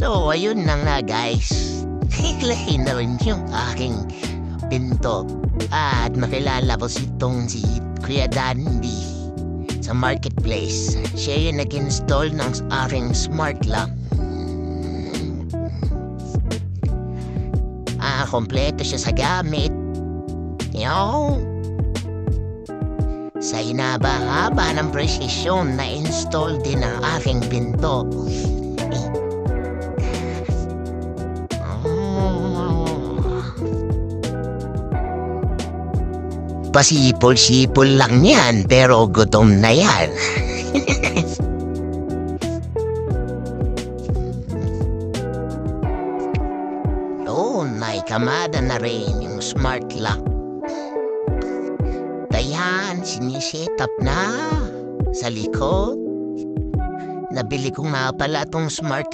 So, ayun na nga guys. Hiklahin na rin yung aking pinto. At makilala ko si Kuya Dandy sa marketplace. Siya yung nag-install ng aking smart lock. Kompleto siya sa gamit. Sa hinaba-haba ng presisyon na install din ang aking pinto. Pasipol-sipol lang yan, pero gutom na yan. May kamada na rin yung smart lock. Dayan, siniset up na sa likod. Nabili ko nga pala tong smart